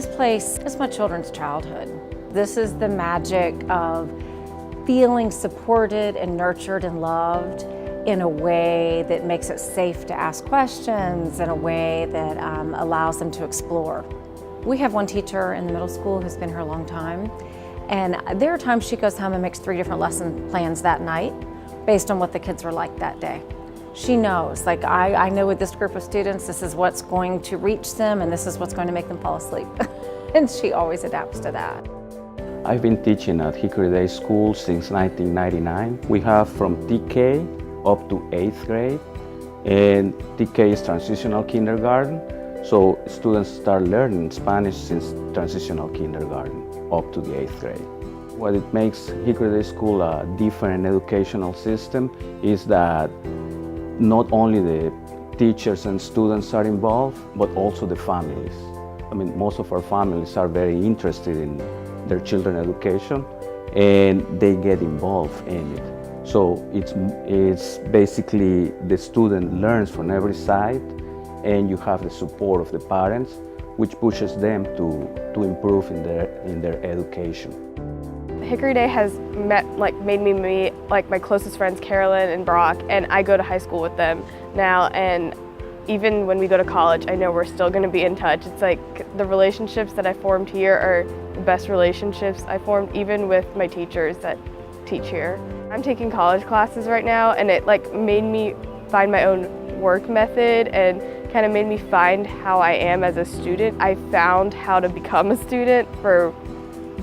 This place is my children's childhood. This is the magic of feeling supported and nurtured and loved in a way that makes it safe to ask questions, in a way that allows them to explore. We have one teacher in the middle school who's been here a long time, and there are times she goes home and makes 3 different lesson plans that night based on what the kids were like that day. She knows, like, I know with this group of students, this is what's going to reach them and this is what's going to make them fall asleep. And she always adapts to that. I've been teaching at Hickory Day School since 1999. We have from TK up to 8th grade, and TK is transitional kindergarten, so students start learning Spanish since transitional kindergarten up to the 8th grade. What it makes Hickory Day School a different educational system is that not only the teachers and students are involved, but also the families. I mean, most of our families are very interested in their children's education, and they get involved in it. So it's basically the student learns from every side, and you have the support of the parents, which pushes them to improve in their education. Hickory Day has made me meet my closest friends, Carolyn and Brock, and I go to high school with them now, and even when we go to college, I know we're still going to be in touch. It's like the relationships that I formed here are the best relationships I formed, even with my teachers that teach here. I'm taking college classes right now, and it made me find my own work method and kind of made me find how I am as a student. I found how to become a student for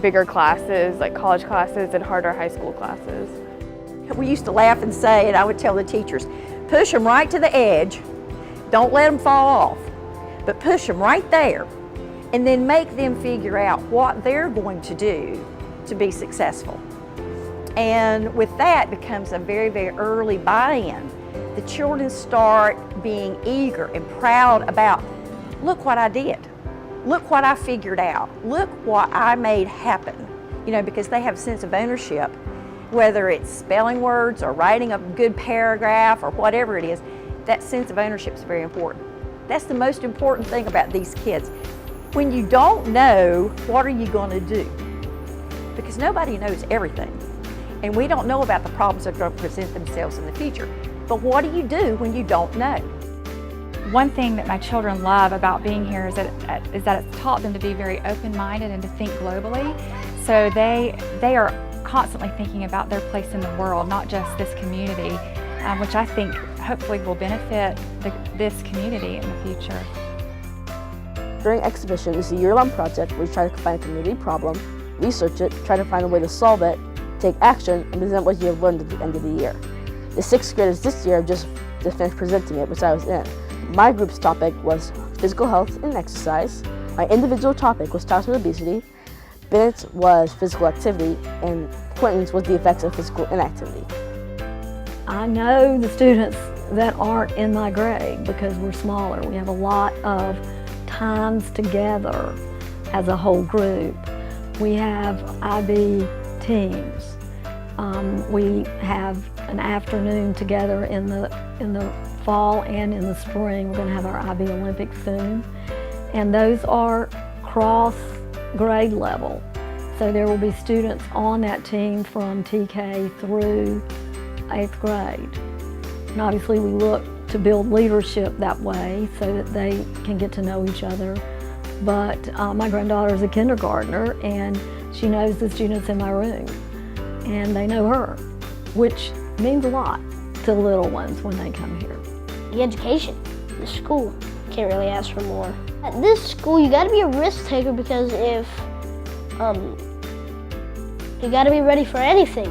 bigger classes, like college classes and harder high school classes. We used to laugh and say, and I would tell the teachers, push them right to the edge, don't let them fall off, but push them right there, and then make them figure out what they're going to do to be successful. And with that becomes a very, very early buy-in. The children start being eager and proud about, look what I did. Look what I figured out. Look what I made happen. You know, because they have a sense of ownership, whether it's spelling words or writing a good paragraph or whatever it is, that sense of ownership is very important. That's the most important thing about these kids. When you don't know, what are you going to do? Because nobody knows everything. And we don't know about the problems that are going to present themselves in the future. But what do you do when you don't know? One thing that my children love about being here is that it's taught them to be very open-minded and to think globally. So they are constantly thinking about their place in the world, not just this community, which I think hopefully will benefit this community in the future. During exhibition is a year-long project where you try to find a community problem, research it, try to find a way to solve it, take action, and present what you have learned at the end of the year. The 6th graders this year have just finished presenting it, which I was in. My group's topic was physical health and exercise. My individual topic was childhood obesity. Bennett's was physical activity, and Quentin's was the effects of physical inactivity. I know the students that aren't in my grade because we're smaller. We have a lot of times together as a whole group. We have IB teams. We have an afternoon together in the fall and in the spring. We're going to have our IB Olympics soon. And those are cross grade level. So there will be students on that team from TK through 8th grade. And obviously we look to build leadership that way so that they can get to know each other. But my granddaughter is a kindergartner and she knows the students in my room and they know her, which means a lot to the little ones when they come here. The education, the school, can't really ask for more. At this school, you gotta be a risk taker because you gotta be ready for anything.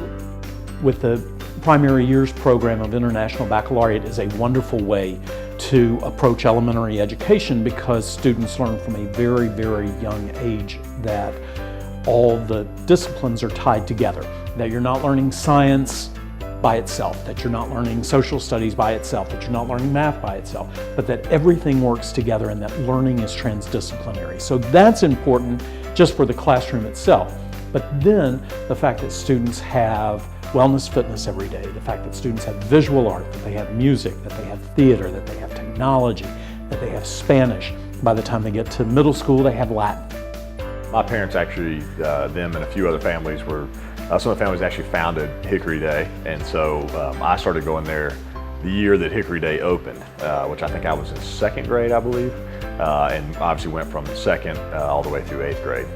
With the primary years program of International Baccalaureate is a wonderful way to approach elementary education because students learn from a very, very young age that all the disciplines are tied together, that you're not learning science by itself, that you're not learning social studies by itself, that you're not learning math by itself, but that everything works together and that learning is transdisciplinary. So that's important just for the classroom itself. But then the fact that students have wellness fitness every day, the fact that students have visual art, that they have music, that they have theater, that they have technology, that they have Spanish. By the time they get to middle school, they have Latin. My parents actually, them and a few other families were, some of the families actually founded Hickory Day, and so I started going there the year that Hickory Day opened, which I think I was in 2nd grade, I believe, and obviously went from 2nd all the way through 8th grade.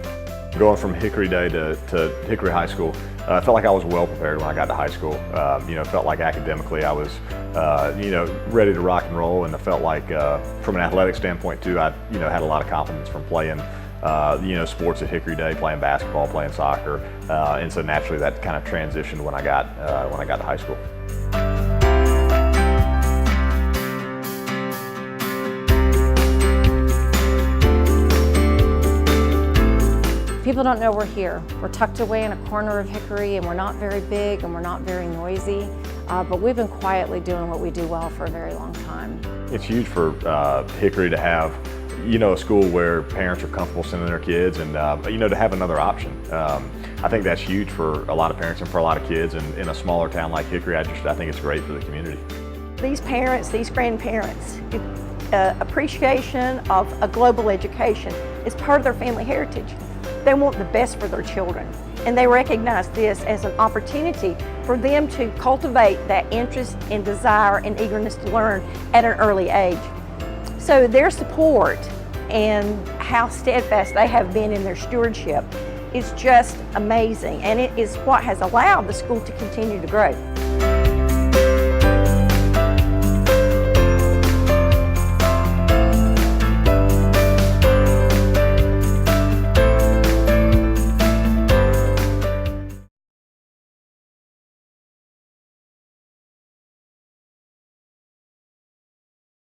Going from Hickory Day to Hickory High School, I felt like I was well prepared when I got to high school. Felt like academically I was, ready to rock and roll, and I felt like from an athletic standpoint too, I, had a lot of confidence from playing, sports at Hickory Day, playing basketball, playing soccer, and so naturally that kind of transitioned when I got to high school. People don't know we're here. We're tucked away in a corner of Hickory, and we're not very big and we're not very noisy, but we've been quietly doing what we do well for a very long time. It's huge for Hickory to have, a school where parents are comfortable sending their kids, and to have another option. I think that's huge for a lot of parents and for a lot of kids, and in a smaller town like Hickory, I think it's great for the community. These parents, these grandparents, appreciation of a global education is part of their family heritage. They want the best for their children, and they recognize this as an opportunity for them to cultivate that interest and desire and eagerness to learn at an early age. So their support and how steadfast they have been in their stewardship is just amazing, and it is what has allowed the school to continue to grow.